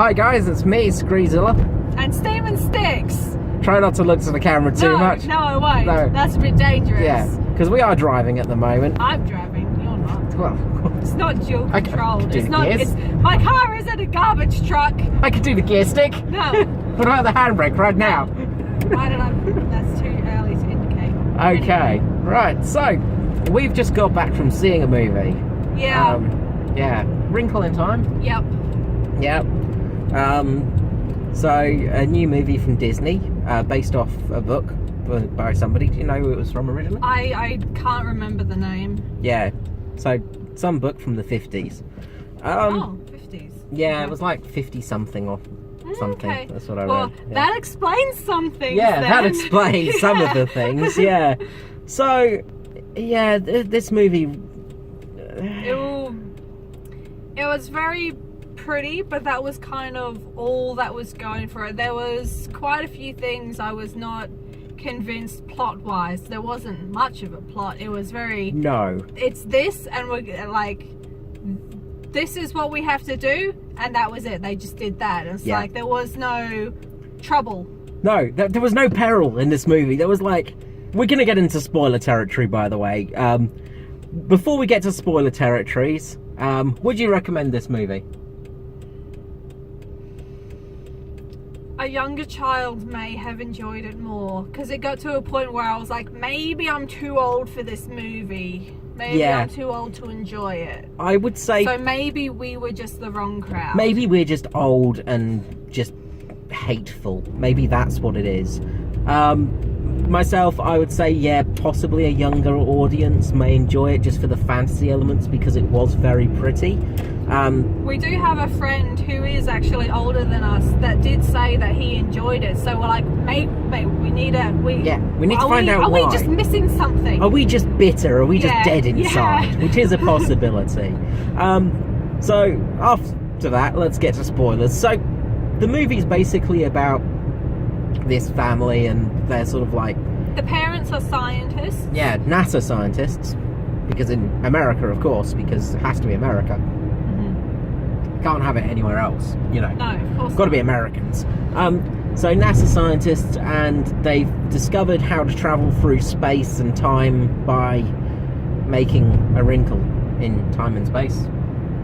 Hi guys, it's me, Skreezilla and Steamin Stix. Try not to look to the camera too much. No, I won't. No. That's a bit dangerous. Yeah, because we are driving at the moment. I'm driving, you're not. Well, it's not dual controlled. It's not. My car isn't a garbage truck. I could do the gear stick. No. What about the handbrake right now? Why did I? That's too early to indicate. Okay, right. So we've just got back from seeing a movie. Yeah. Yeah, Wrinkle in Time. Yep. Yep. So a new movie from Disney, based off a book by somebody. Do you know who it was from originally? I can't remember the name. Yeah. So some book from the 50s. 50s. Yeah, Okay. it was like 50 something or something. Okay. That's what I Well, read. Yeah. that explains some things. Yeah, then. that explains some of the things. Yeah. So, yeah, this movie. It was very pretty, but that was kind of all that was going for it. There was quite a few things I was not convinced plot-wise. There wasn't much of a plot. It was very... No. It's this, and we're like... This is what we have to do, and that was it. They just did that. It's like there was no trouble. No, there was no peril in this movie. There was like... We're going to get into spoiler territory, by the way. Before we get to spoiler territories, would you recommend this movie? A younger child may have enjoyed it more, because it got to a point where I was like, maybe I'm too old for this movie. Maybe I'm too old to enjoy it. I would say... So maybe we were just the wrong crowd. Maybe we're just old and just hateful. Maybe that's what it is. Myself, I would say, yeah, possibly a younger audience may enjoy it just for the fantasy elements, because it was very pretty. We do have a friend who is actually older than us that did say that he enjoyed it. So we're like, mate, we need to find out why. Are we just missing something? Are we just bitter? Are we just dead inside? Which is a possibility. So after that, let's get to spoilers. So the movie's basically about this family, and they're sort of like... The parents are scientists. Yeah, NASA scientists. Because in America, of course, because it has to be America. Can't have it anywhere else, you know. No, of course. Got to be Americans. So NASA scientists, and they've discovered how to travel through space and time by making a wrinkle in time and space.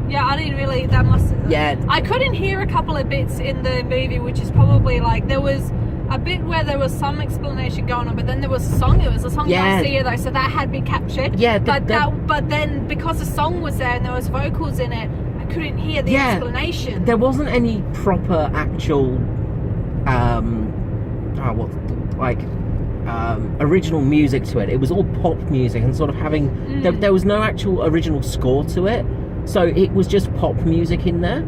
Yeah, I didn't really... That must... Yeah. I couldn't hear a couple of bits in the movie, which is probably like... There was a bit where there was some explanation going on, but then there was a song. It was a song by Sia, though, so that had been captured. Yeah. But then, because the song was there and there was vocals in it, I couldn't hear the explanation. There wasn't any proper actual... original music to it. It was all pop music and sort of having... There was no actual original score to it. So it was just pop music in there,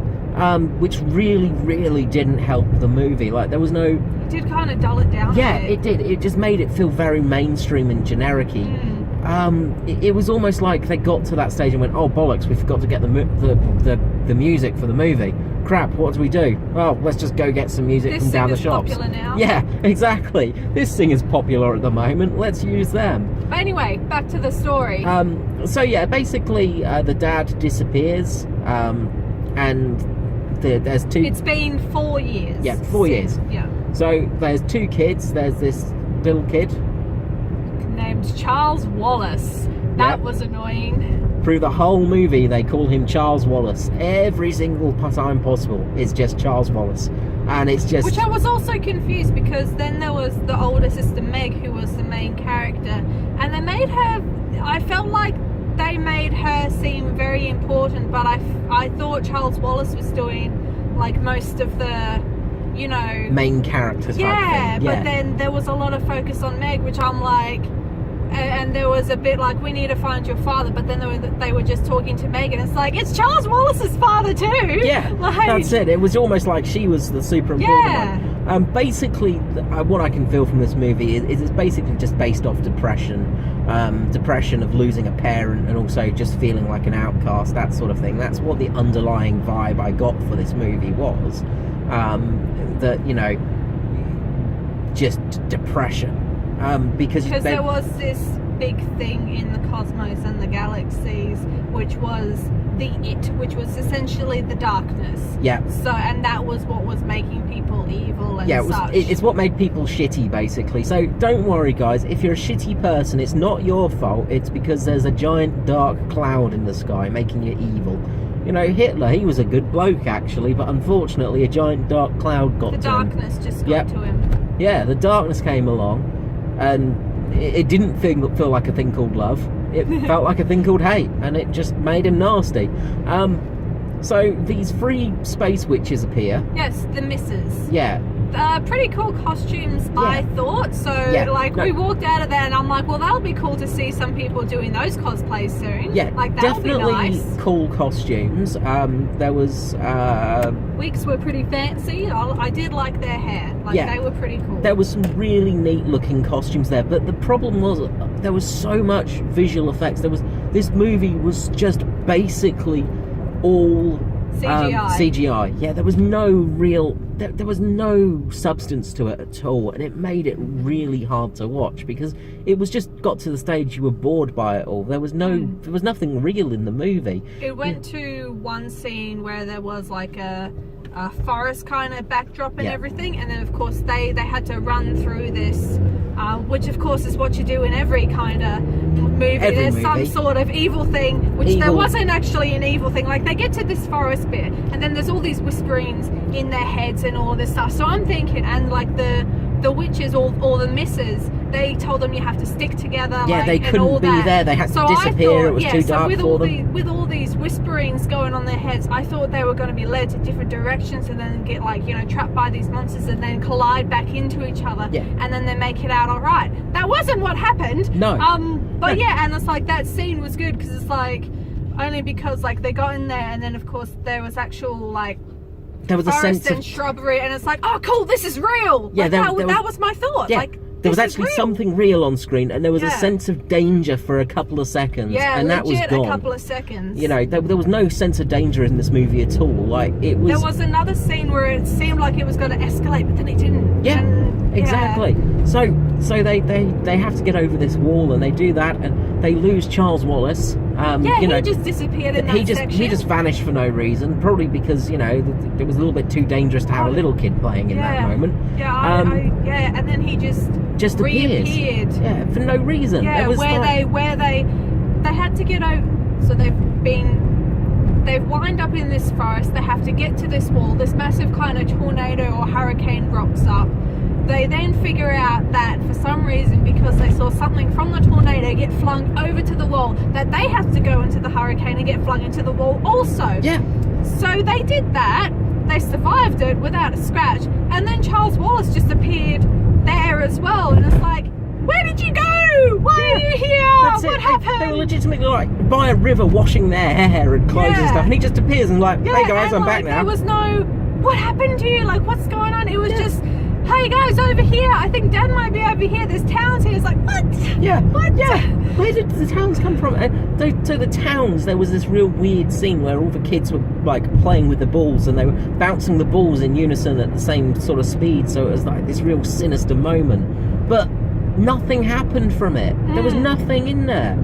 which really, really didn't help the movie. Like, there was no... It did kind of dull it down. Yeah, a bit. it did. It just made it feel very mainstream and generic-y. It was almost like they got to that stage and went, oh, bollocks, we forgot to get the music for the movie. Crap, what do we do? Well, let's just go get some music from down the shops. Popular now. Yeah, exactly. This thing is popular at the moment. Let's use them. But anyway, back to the story. So yeah, basically, the dad disappears, and there's two... It's been 4 years. Yeah, 4 years. Yeah. So there's two kids. There's this little kid named Charles Wallace. That was annoying. Through the whole movie, they call him Charles Wallace. Every single time possible is just Charles Wallace. And it's just... Which I was also confused, because then there was the older sister Meg, who was the main character. And they made her... I felt like they made her seem very important, but I thought Charles Wallace was doing, like, most of the, you know... main character type thing. Yeah, but then there was a lot of focus on Meg, which I'm like... And there was a bit like, we need to find your father, but then they were just talking to Meg, and it's like, it's Charles Wallace's father too. Yeah, that's it. It was almost like she was the super important one. Basically, what I can feel from this movie is it's basically just based off depression. Depression of losing a parent, and also just feeling like an outcast, that sort of thing. That's what the underlying vibe I got for this movie was. That, you know, just depression. Because there was this big thing in the cosmos and the galaxies which was the it, which was essentially the darkness. Yeah. So, and that was what was making people evil and Yeah, such. it's what made people shitty, basically. So don't worry, guys. If you're a shitty person, it's not your fault. It's because there's a giant dark cloud in the sky making you evil. You know, Hitler, he was a good bloke, actually, but unfortunately a giant dark cloud got to him. The darkness just got to him. Yeah, the darkness came along, and it didn't feel like a thing called love. It felt like a thing called hate, and it just made him nasty. So these 3 space witches appear. Yes, the misses. Yeah. Pretty cool costumes, I thought. So, we walked out of there, and I'm like, well, that'll be cool to see some people doing those cosplays soon. Yeah, like that'll be definitely nice. Cool costumes. There was wigs were pretty fancy. I did like their hair. They were pretty cool. There was some really neat looking costumes there, but the problem was there was so much visual effects. This movie was just basically all CGI. Yeah, there was no real there was no substance to it at all, and it made it really hard to watch because it was just got to the stage you were bored by it all. There was nothing real in the movie. It went to one scene where there was like a forest kind of backdrop and everything, and then of course they had to run through this, which of course is what you do in every kind of movie. There's some sort of evil thing, which there wasn't actually an evil thing. Like, they get to this forest bit, and then there's all these whisperings in their heads and all this stuff. So I'm thinking, and like the witches or the misses, they told them you have to stick together. Yeah, they couldn't all be that. there. They had so to disappear. It was too dark for them. With all these whisperings going on their heads, I thought they were going to be led to different directions and then get trapped by these monsters and then collide back into each other. Yeah. And then they make it out all right. That wasn't what happened. No. But yeah, and it's like that scene was good because it's like only because like they got in there, and then of course there was actual like. There was a sense and shrubbery, and it's like, oh, cool, this is real. Yeah, like, that was my thought. Yeah, like, there was actually something real on screen, and there was a sense of danger for a couple of seconds. Yeah, and that was gone. a couple of seconds. You know, there was no sense of danger in this movie at all. Like, it was. There was another scene where it seemed like it was going to escalate, but then it didn't. Yeah, exactly. Yeah. So they have to get over this wall, and they do that, and they lose Charles Wallace. He just disappeared in that section. He just vanished for no reason, probably because, it was a little bit too dangerous to have a little kid playing in that moment. Yeah, and then he just reappeared. Yeah, for no reason. Yeah, where they had to get over. So they've wind up in this forest. They have to get to this wall. This massive kind of tornado or hurricane rocks up. They then figure out that for some reason, because they saw something from the tornado get flung over to the wall, that they have to go into the hurricane and get flung into the wall also. Yeah. So they did that. They survived it without a scratch. And then Charles Wallace just appeared there as well. And it's like, where did you go? Why are you here? What happened? They were legitimately like by a river washing their hair and clothes and stuff. And he just appears and like, hey guys, I'm back now. There was no, what happened to you? Like, what's going on? It was just... Hey guys, over here. I think Dad might be over here. There's towns here. It's like, what? Yeah. What? Yeah. Where did the towns come from? So the towns, there was this real weird scene where all the kids were like playing with the balls and they were bouncing the balls in unison at the same sort of speed. So it was like this real sinister moment. But nothing happened from it. There was nothing in there.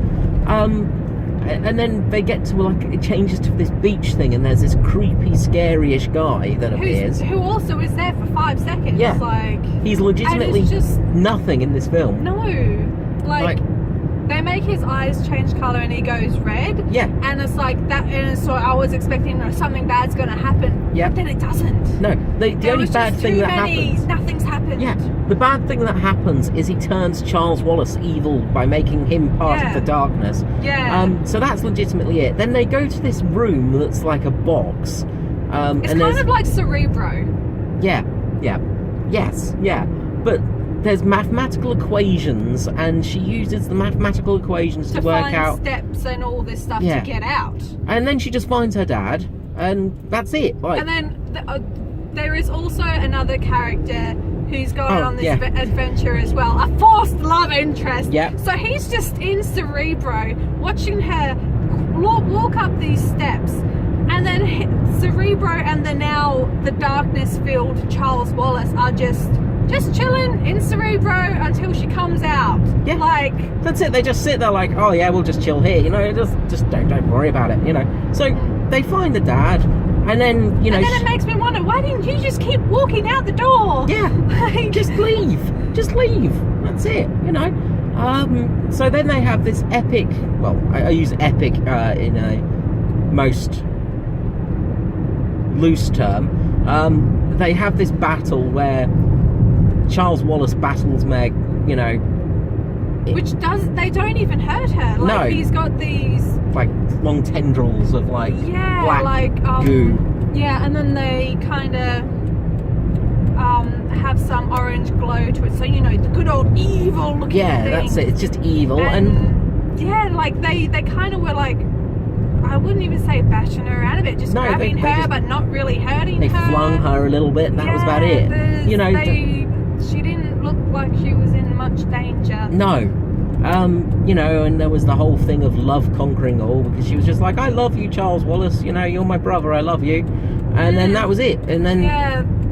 And then they get to it changes to this beach thing, and there's this creepy, scary-ish guy that appears. Who also is there for 5 seconds. Yeah. Like, he's legitimately just nothing in this film. No. Like they make his eyes change colour and he goes red. Yeah. And it's like that, and so I was expecting something bad's going to happen. Yeah. But then it doesn't. No. The only bad thing that happens. Nothing's happened. Yeah. The bad thing that happens is he turns Charles Wallace evil by making him part of the darkness. Yeah. So that's legitimately it. Then they go to this room that's like a box. It's and kind of like Cerebro. Yeah. Yeah. Yes. Yeah. But there's mathematical equations, and she uses the mathematical equations to work out steps and all this stuff to get out. And then she just finds her dad, and that's it. And then there is also another character who's going on this adventure as well, a forced love interest. Yeah. So he's just in Cerebro watching her walk up these steps, and then Cerebro and the darkness-filled Charles Wallace are just just chilling in Cerebro until she comes out. Yeah. Like, that's it. They just sit there like, oh yeah, we'll just chill here. You know, just don't worry about it. You know. So they find the dad, and then you know. And then it makes me wonder, why didn't you just keep walking out the door? Yeah. Like, just leave. Just leave. That's it. You know. So then they have this epic. Well, I use epic in a most loose term. They have this battle where Charles Wallace battles Meg, you know. They don't even hurt her. Like, no. He's got these like long tendrils of like black like goo. Yeah, and then they kind of have some orange glow to it. So, you know, the good old evil looking thing. Yeah, that's it. It's just evil. And yeah, like they kind of were like, I wouldn't even say bashing her out of it, just grabbing her, but not really hurting her. They flung her a little bit, and that was about it. You know, she didn't look like she was in much danger. No. You know, and there was the whole thing of love conquering all, because she was just like, I love you, Charles Wallace, you know, you're my brother, I love you. And then that was it. And then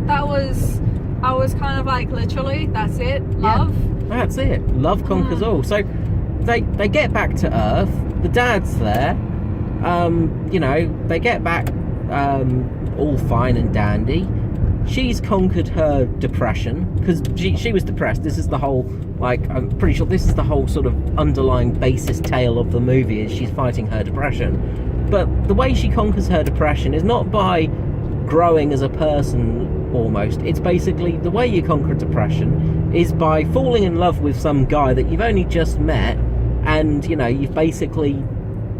I was kind of like, literally, that's it, love. Yeah, that's it. Love conquers all. So they get back to Earth, the dad's there. You know, they get back all fine and dandy. She's conquered her depression, because she was depressed. This is the whole, like, I'm pretty sure this is the whole sort of underlying basis tale of the movie, is she's fighting her depression. But the way she conquers her depression is not by growing as a person, almost. It's basically, the way you conquer depression is by falling in love with some guy that you've only just met, and, you know, you've basically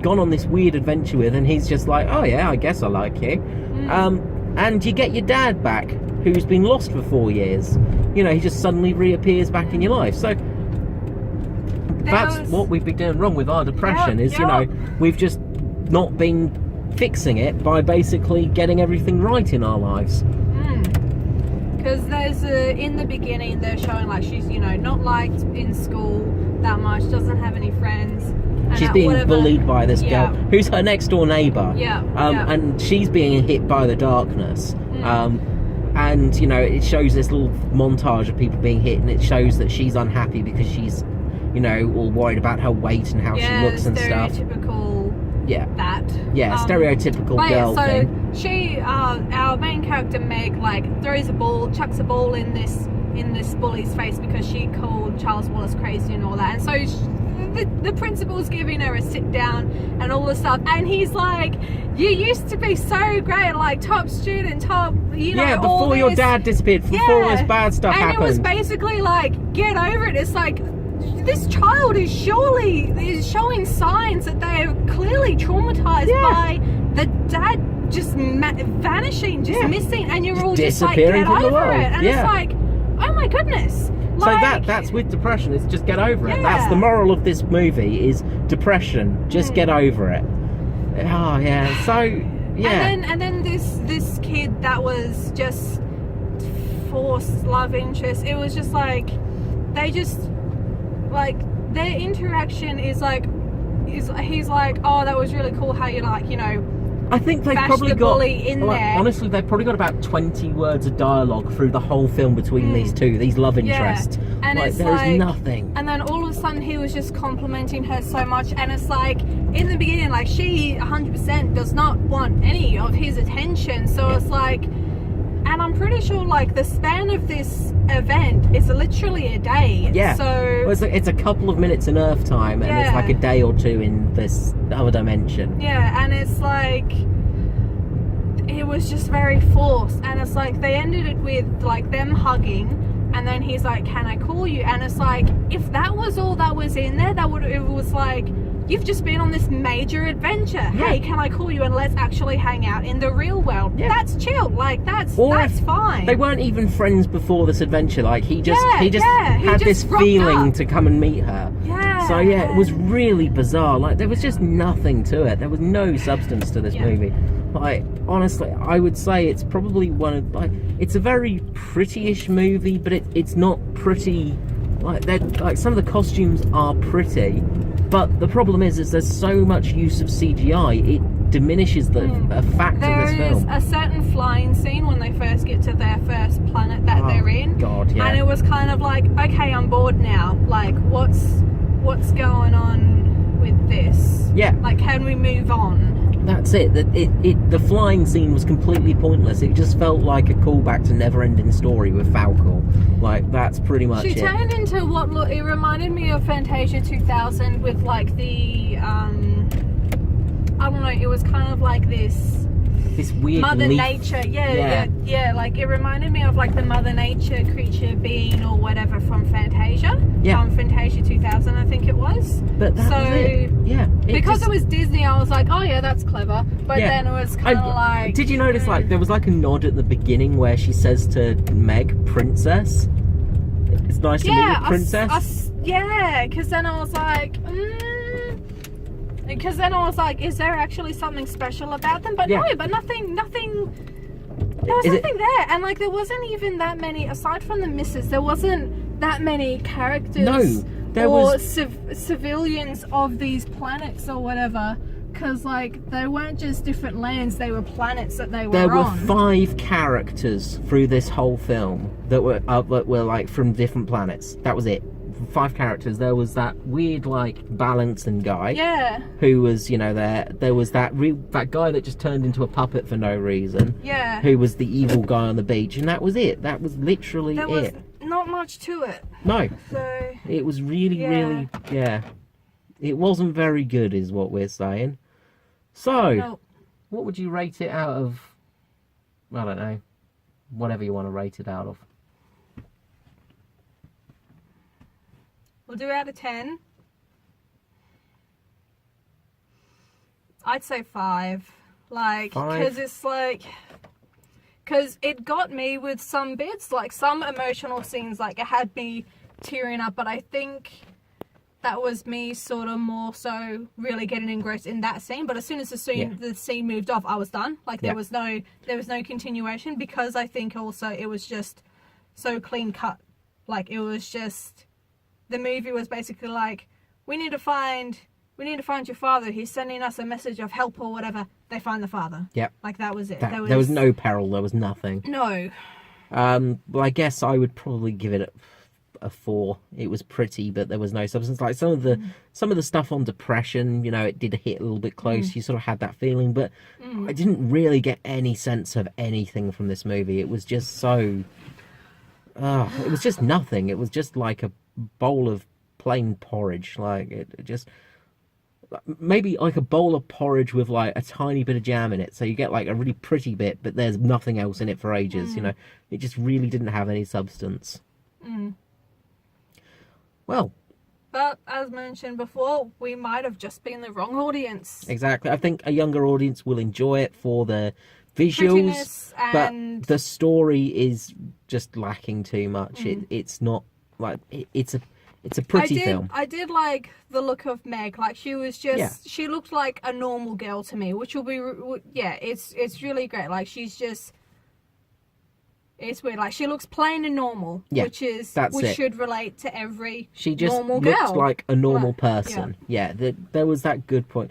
gone on this weird adventure with, and he's just like, oh yeah, I guess I like you. And you get your dad back, who's been lost for 4 years. You know, he just suddenly reappears back in your life. So that's what we've been doing wrong with our depression, is, you know, we've just not been fixing it by basically getting everything right in our lives. Because there's in the beginning, they're showing like she's, you know, not liked in school that much, doesn't have any friends. She's being bullied by this girl who's her next door neighbour. And she's being hit by the darkness. And, you know, it shows this little montage of people being hit, and it shows that she's unhappy because she's, you know, all worried about her weight and how she looks and stuff. Stereotypical girl thing. She, our main character Meg, like throws a ball, chucks a ball in this bully's face because she called Charles Wallace crazy and all that. And so the principal's giving her a sit down and all this stuff, and he's like, you used to be so great, like top student, top, you know, before all your dad disappeared, before all this bad stuff happened. And it was basically like, get over it. It's like, this child is showing signs that they are clearly traumatized by the dad just vanishing, just missing, and you're all just like, get over it. And it's like, oh my goodness. Like, so that's with depression, it's just get over it. That's the moral of this movie, is depression, just get over it. Oh yeah. So and then this kid that was just forced love interest, it was just like, they just, like, their interaction is like, he's like, oh, that was really cool how you, like, you know, I think they've probably the got, bully in there. Honestly, they've probably got about 20 words of dialogue through the whole film between these two, these love interests. And like, it's there's like, nothing. And then all of a sudden he was just complimenting her so much, and it's like, in the beginning, like, she 100% does not want any of his attention. So it's like, and I'm pretty sure, like, the span of this event is literally a day. So well, it's a couple of minutes in Earth time, and it's like a day or two in this other dimension. And it's like, it was just very forced, and it's like, they ended it with, like, them hugging, and then he's like, can I call you? And it's like, if that was all that was in there, it was like, you've just been on this major adventure. Hey, can I call you and let's actually hang out in the real world? That's chill. Like, that's fine. They weren't even friends before this adventure. Like, he just had this feeling to come and meet her. So it was really bizarre. Like, there was just nothing to it. There was no substance to this movie. Like, honestly, I would say it's probably one of, like, it's a very pretty-ish movie, but it's not pretty. Like, some of the costumes are pretty, but the problem is there's so much use of CGI, it diminishes the fact of this film. There's a certain flying scene when they first get to their first planet that they're in. God, yeah. And it was kind of like, okay, I'm bored now. Like, what's going on with this? Yeah. Like, can we move on? That's it. The flying scene was completely pointless. It just felt like a callback to Never-Ending Story with Falcor. Like, that's pretty much it. She turned into what it reminded me of Fantasia 2000 with like the I don't know, it was kind of like this weird Mother leaf. Nature, yeah, like it reminded me of like the Mother Nature creature being or whatever from Fantasia. From Fantasia 2000, I think it was. But that was it. Yeah. Because it was Disney, I was like, oh yeah, that's clever. But then it was kind of like... Did you notice, like, there was like a nod at the beginning where she says to Meg, "Princess"? It's nice to meet you, Princess. Yeah, because then I was like... Because then I was like, is there actually something special about them? But no, but nothing... There was nothing there. And like, there wasn't even that many, aside from the misses, there wasn't that many characters. No, there was... civilians of these planets or whatever. Because like, they weren't just different lands, they were planets that they were on. There were 5 characters through this whole film that were like from different planets. That was it. 5 characters. There was that weird like balancing guy, who was, you know, there was that guy that just turned into a puppet for no reason, who was the evil guy on the beach, and that was it. That was literally there was not much to it. No, so it was really it wasn't very good is what we're saying. So what would you rate it out of? I don't know, whatever you want to rate it out of. We'll do out of 10. I'd say 5. Like, because it's like, because it got me with some bits, like some emotional scenes, like it had me tearing up, but I think that was me sort of more so really getting engrossed in that scene. But as soon as the scene moved off, I was done. Like there was no continuation, because I think also it was just so clean cut. Like it was just, the movie was basically like, we need to find your father. He's sending us a message of help or whatever. They find the father. Yep. Like that was it. There was no peril. There was nothing. No. Well, I guess I would probably give it a 4. It was pretty, but there was no substance. Like some of the stuff on depression, you know, it did hit a little bit close. You sort of had that feeling, but I didn't really get any sense of anything from this movie. It was just so... it was just nothing. It was just like a bowl of plain porridge. Like it just... Maybe like a bowl of porridge with like a tiny bit of jam in it, so you get like a really pretty bit, but there's nothing else in it for ages. You know, it just really didn't have any substance. Well, but as mentioned before, we might have just been the wrong audience. Exactly. I think a younger audience will enjoy it for the visuals, but the story is just lacking too much. It's not like it's a pretty film. I did like the look of Meg. Like she was just, she looked like a normal girl to me, which will be, it's really great. Like she's just, it's weird. Like she looks plain and normal, which should relate to every normal girl. She just looked like a normal person. Yeah, there was that good point.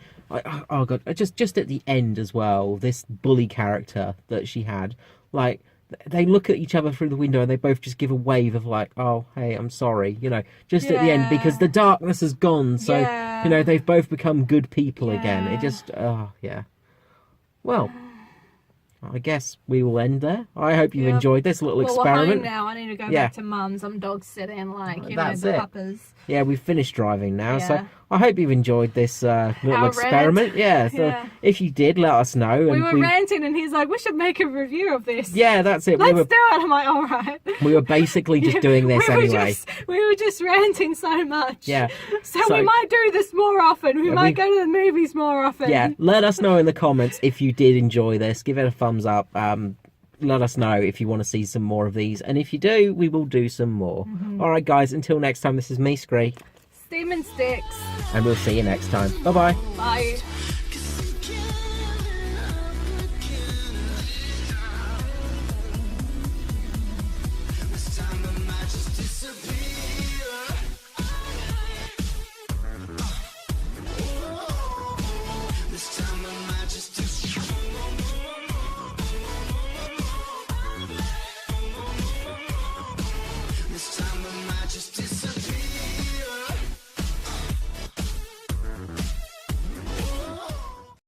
Oh god, just at the end as well, this bully character that she had, like, they look at each other through the window and they both just give a wave of like, oh, hey, I'm sorry, you know, just at the end, because the darkness has gone, so, you know, they've both become good people again. It just, well, I guess we will end there. I hope you enjoyed this little experiment. We're home now. I need to go back to mum's. I'm dog sitting, like, you know, the puppers. Yeah, we've finished driving now, so I hope you've enjoyed this little experiment. So if you did, let us know. We were ranting and he's like, we should make a review of this. Yeah, that's it. Let's do it. I'm like, all right. We were basically just doing this anyway. We were just ranting so much. Yeah. So we might do this more often. We might go to the movies more often. Yeah, let us know in the comments if you did enjoy this. Give it a thumbs up. Let us know if you want to see some more of these. And if you do, we will do some more. Alright guys, until next time, this is me, Skree. Steamin Stix. And we'll see you next time. Bye-bye. Bye.